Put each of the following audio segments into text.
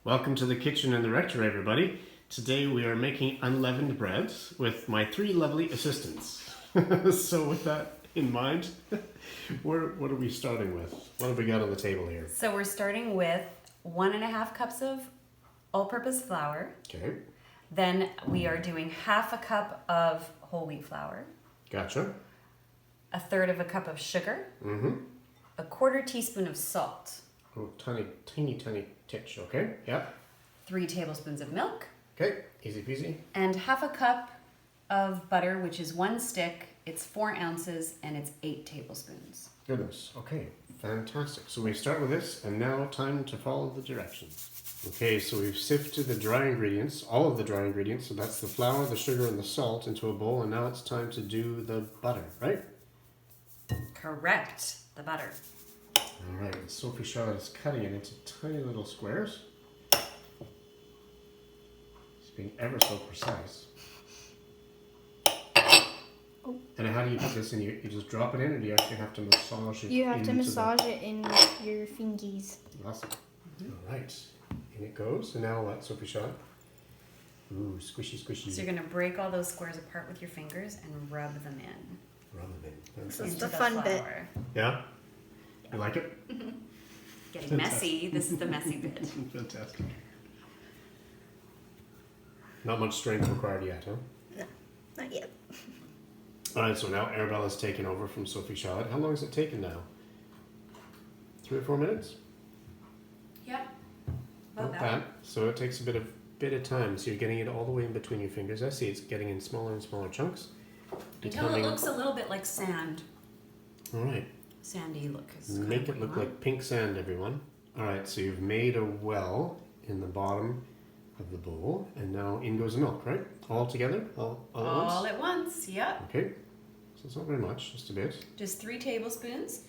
Welcome to the kitchen and the rectory, everybody. Today we are making unleavened bread with my three lovely assistants. So with that in mind, what are we starting with? What have we got on the table here? So we're starting with 1.5 cups of all-purpose flour. Okay. Then we are doing 1/2 cup of whole wheat flour. Gotcha. 1/3 cup of sugar. Mm-hmm. 1/4 teaspoon of salt. Oh, tiny titch. Okay. Yep. 3 tablespoons of milk. Okay. Easy peasy. And 1/2 cup of butter, which is 1 stick. It's 4 ounces and it's 8 tablespoons. Goodness. Okay. Fantastic. So we start with this, and now time to follow the directions. Okay, so we've sifted the dry ingredients, all of the dry ingredients, so that's the flour, the sugar, and the salt into a bowl, and now it's time to do the butter, right? Correct. The butter. All right, and Sophie Charlotte is cutting it into tiny little squares. She's being ever so precise. Oh. And how do you put this in? You just drop it in, or do you actually have to massage it? You have to into massage it in with your fingies. Awesome. All right, in it goes. And now what, Sophie Charlotte? Ooh, squishy, squishy. So you're going to break all those squares apart with your fingers and rub them in. Rub them in. This is into the fun bit. flour. Yeah? You like it? Getting messy. This is the messy bit. Fantastic. Not much strength required yet, huh? No, not yet. All right, so now Arabella's taken over from Sophie Charlotte. How long has it taken now? 3 or 4 minutes? Yep. Not bad. So it takes a bit of time. So you're getting it all the way in between your fingers. I see it's getting in smaller and smaller chunks. Until it looks a little bit like sand. All right. Sandy look. Make it look like pink sand, everyone. All right, so you've made a well in the bottom of the bowl, and now in goes the milk, right? All together? All at once? All at once, yep. Okay. So it's not very much, just a bit. Just 3 tablespoons.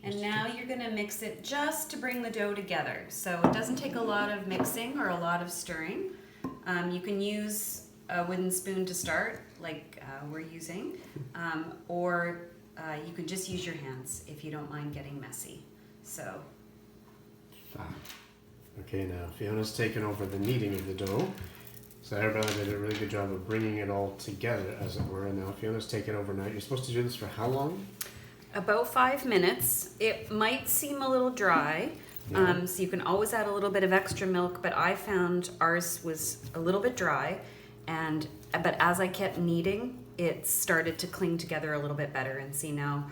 And now you're going to mix it just to bring the dough together. So it doesn't take a lot of mixing or a lot of stirring. You can use a wooden spoon to start, like we're using, or you can just use your hands if you don't mind getting messy. So. Fab. Okay, now Fiona's taken over the kneading of the dough. So Arabella did a really good job of bringing it all together, as it were. And now Fiona's taken over now. You're supposed to do this for how long? About 5 minutes. It might seem a little dry, Yeah. so you can always add a little bit of extra milk, but I found ours was a little bit dry, but as I kept kneading, it started to cling together a little bit better, and see now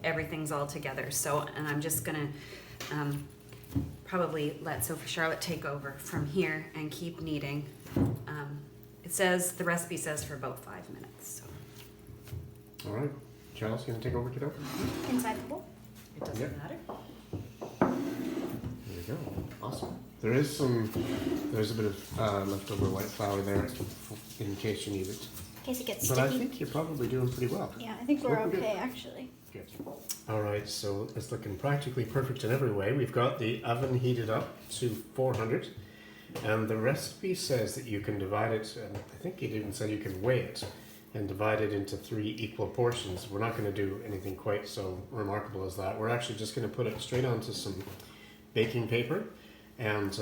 everything's all together. So, and I'm just gonna probably let Sophie Charlotte take over from here and keep kneading. The recipe says for about 5 minutes. So. All right. Charles, you going to take over, kiddo? Inside the bowl. It doesn't matter. There you go. Awesome. There's a bit of leftover white flour there in case you need it. In case it gets But sticky. I think you're probably doing pretty well. Yeah, I think we're Looking okay good. actually. Good. All right, so it's looking practically perfect in every way. We've got the oven heated up to 400, and the recipe says that you can divide it, and I think it even said you can weigh it and divide it into 3 equal portions. We're not going to do anything quite so remarkable as that. We're actually just going to put it straight onto some baking paper and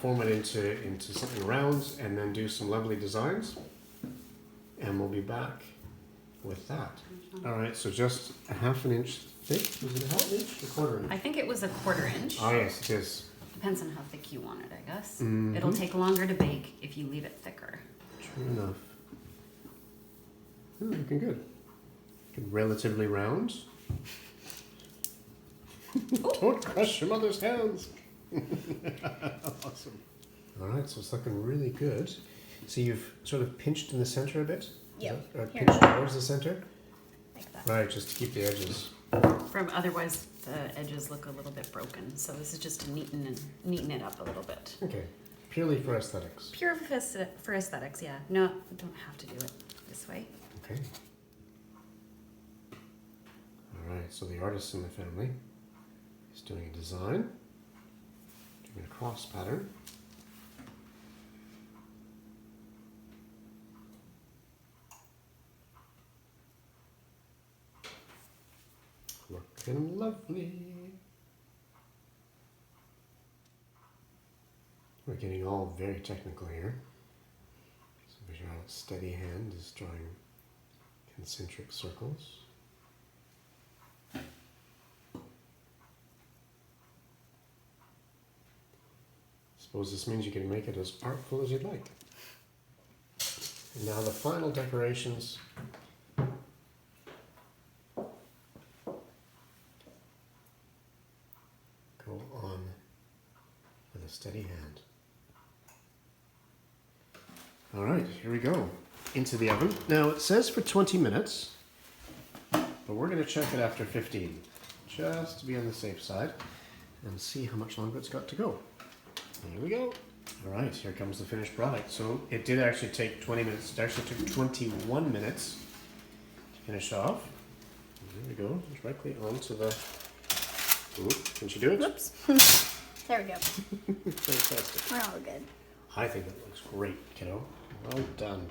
form it into something round, and then do some lovely designs, and we'll be back with that. All right, so just a 1/2 inch thick. Was it a 1/2 inch or 1/4 inch? I think it was 1/4 inch. Oh yes, it is. Depends on how thick you want it, I guess. Mhm. It'll take longer to bake if you leave it thicker. True enough. Oh, looking good. Relatively round. Don't crush your mother's hands. Awesome. All right, so it's looking really good. So you've sort of pinched in the center a bit? Is Yep. that- Or Here. pinched towards the center? Like that. Right, just to keep the edges. Otherwise, the edges look a little bit broken. So this is just to neaten it up a little bit. Okay. Purely for aesthetics. Pure for aesthetics, yeah. No, you don't have to do it this way. Okay. All right, so the artist in the family is doing a design, doing a cross pattern. Looking lovely. We're getting all very technical here. So Vishal, steady hand is drawing concentric circles. Suppose this means you can make it as artful as you'd like. And now the final decorations. Go on with a steady hand. All right, here we go. Into the oven. Now it says for 20 minutes, but we're going to check it after 15, just to be on the safe side, and see how much longer it's got to go. Here we go. All right, here comes the finished product. So it did actually take 20 minutes. It actually took 21 minutes to finish off. There we go, directly onto the... Ooh, can she do it? Whoops. There we go. Fantastic. We're all good. I think it looks great, kiddo. Well done.